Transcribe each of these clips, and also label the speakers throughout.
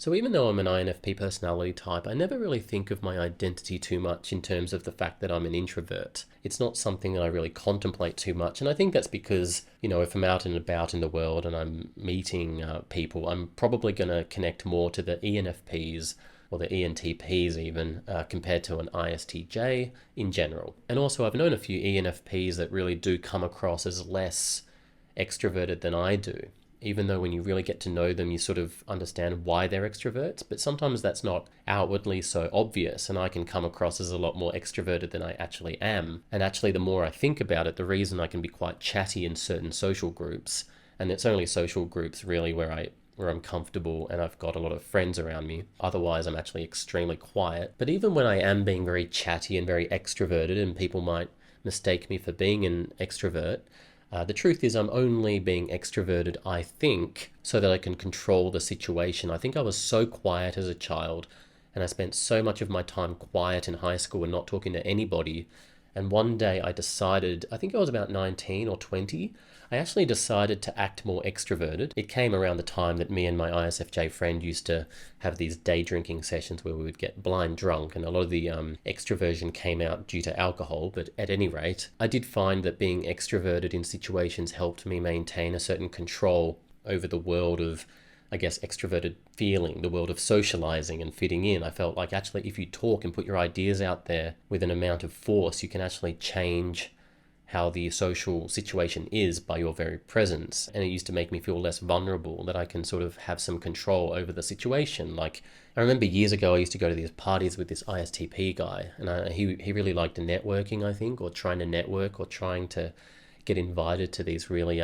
Speaker 1: So even though I'm an INFP personality type, I never really think of my identity too much in terms of the fact that I'm an introvert. It's not something that I really contemplate too much. And I think that's because, if I'm out and about in the world and I'm meeting people, I'm probably going to connect more to the ENFPs or the ENTPs even, compared to an ISTJ in general. And also I've known a few ENFPs that really do come across as less extroverted than I do, even though when you really get to know them, you sort of understand why they're extroverts. But sometimes that's not outwardly so obvious, and I can come across as a lot more extroverted than I actually am. And actually, the more I think about it, the reason I can be quite chatty in certain social groups, and it's only social groups really where I'm comfortable and I've got a lot of friends around me. Otherwise, I'm actually extremely quiet. But even when I am being very chatty and very extroverted, and people might mistake me for being an extrovert, the truth is I'm only being extroverted, I think, so that I can control the situation. I think I was so quiet as a child, and I spent so much of my time quiet in high school and not talking to anybody. And one day I decided, I think I was about 19 or 20, I actually decided to act more extroverted. It came around the time that me and my ISFJ friend used to have these day drinking sessions where we would get blind drunk, and a lot of the extroversion came out due to alcohol. But at any rate, I did find that being extroverted in situations helped me maintain a certain control over the world of, I guess, extroverted feeling, the world of socializing and fitting in. I felt like actually if you talk and put your ideas out there with an amount of force, you can actually change how the social situation is by your very presence. And it used to make me feel less vulnerable, that I can sort of have some control over the situation. Like, I remember years ago I used to go to these parties with this ISTP guy, and he really liked networking, I think, or trying to network, or trying to get invited to these really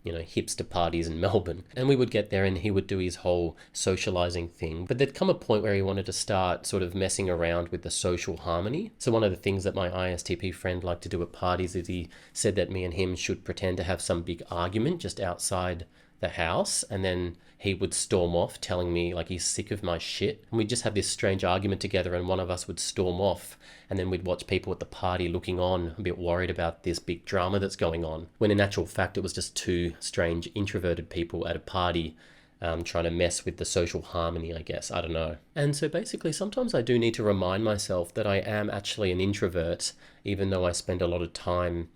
Speaker 1: hipster parties in Melbourne. And we would get there and he would do his whole socializing thing. But there'd come a point where he wanted to start sort of messing around with the social harmony. So one of the things that my ISTP friend liked to do at parties is he said that me and him should pretend to have some big argument just outside the house, and then he would storm off telling me like he's sick of my shit, and we'd just have this strange argument together, and one of us would storm off, and then we'd watch people at the party looking on, a bit worried about this big drama that's going on, when in actual fact it was just two strange introverted people at a party, trying to mess with the social harmony, I guess. I don't know. And so basically sometimes I do need to remind myself that I am actually an introvert, even though I spend a lot of time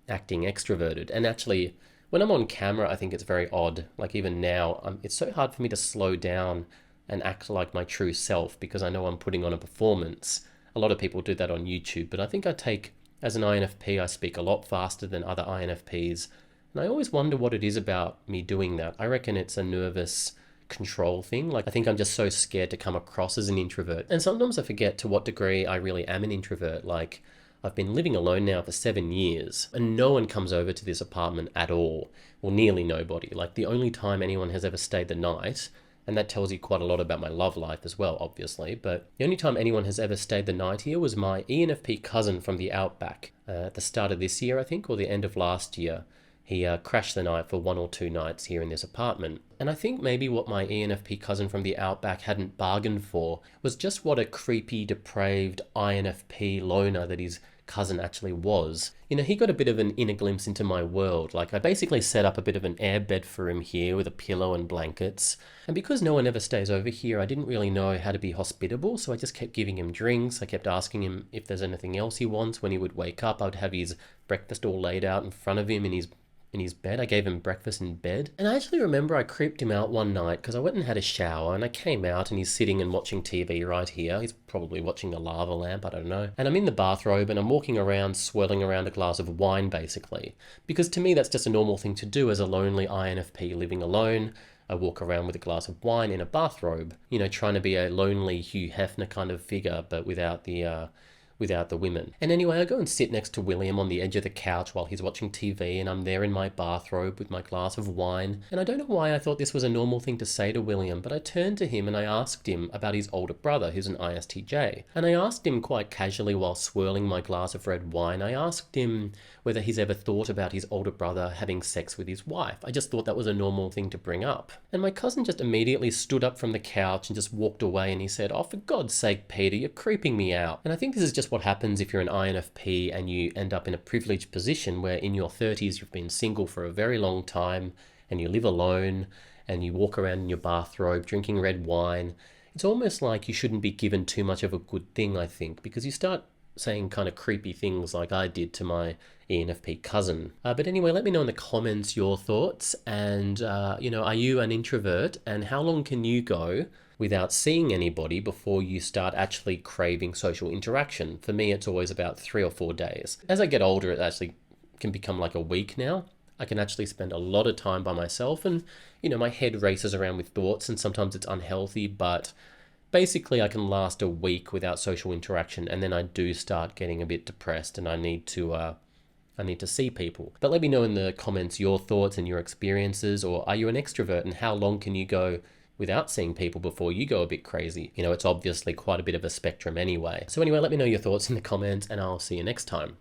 Speaker 1: acting extroverted. And actually, when I'm on camera, I think it's very odd. Like even now, it's so hard for me to slow down and act like my true self, because I know I'm putting on a performance. A lot of people do that on YouTube, but I think as an INFP, I speak a lot faster than other INFPs. And I always wonder what it is about me doing that. I reckon it's a nervous control thing. Like, I think I'm just so scared to come across as an introvert. And sometimes I forget to what degree I really am an introvert. Like, I've been living alone now for 7 years, and no one comes over to this apartment at all. Well, nearly nobody. Like, the only time anyone has ever stayed the night, and that tells you quite a lot about my love life as well, obviously, but the only time anyone has ever stayed the night here was my ENFP cousin from the outback. At the start of this year, I think, or the end of last year, he crashed the night for 1 or 2 nights here in this apartment. And I think maybe what my ENFP cousin from the outback hadn't bargained for was just what a creepy, depraved INFP loner that his cousin actually was. He got a bit of an inner glimpse into my world. Like, I basically set up a bit of an airbed for him here with a pillow and blankets. And because no one ever stays over here, I didn't really know how to be hospitable, so I just kept giving him drinks. I kept asking him if there's anything else he wants. When he would wake up, I would have his breakfast all laid out in front of him in his bed. I gave him breakfast in bed. And I actually remember I creeped him out one night because I went and had a shower, and I came out and he's sitting and watching TV right here. He's probably watching a lava lamp, I don't know. And I'm in the bathrobe and I'm walking around, swirling around a glass of wine, basically. Because to me, that's just a normal thing to do as a lonely INFP living alone. I walk around with a glass of wine in a bathrobe, trying to be a lonely Hugh Hefner kind of figure, but without the women. And anyway, I go and sit next to William on the edge of the couch while he's watching TV, and I'm there in my bathrobe with my glass of wine. And I don't know why I thought this was a normal thing to say to William, but I turned to him and I asked him about his older brother, who's an ISTJ. And I asked him quite casually while swirling my glass of red wine, I asked him whether he's ever thought about his older brother having sex with his wife. I just thought that was a normal thing to bring up. And my cousin just immediately stood up from the couch and just walked away, and he said, "Oh, for God's sake, Peter, you're creeping me out." And I think this is just what happens if you're an INFP and you end up in a privileged position where in your 30s you've been single for a very long time and you live alone and you walk around in your bathrobe drinking red wine, it's almost like you shouldn't be given too much of a good thing, I think, because you start saying kind of creepy things like I did to my ENFP cousin. But anyway, let me know in the comments your thoughts. And, are you an introvert? And how long can you go without seeing anybody before you start actually craving social interaction? For me, it's always about 3 or 4 days. As I get older, it actually can become like a week now. I can actually spend a lot of time by myself, and my head races around with thoughts, and sometimes it's unhealthy, but basically I can last a week without social interaction, and then I do start getting a bit depressed, and I need to see people. But let me know in the comments your thoughts and your experiences, or are you an extrovert, and how long can you go without seeing people before you go a bit crazy? It's obviously quite a bit of a spectrum anyway. So anyway, let me know your thoughts in the comments, and I'll see you next time.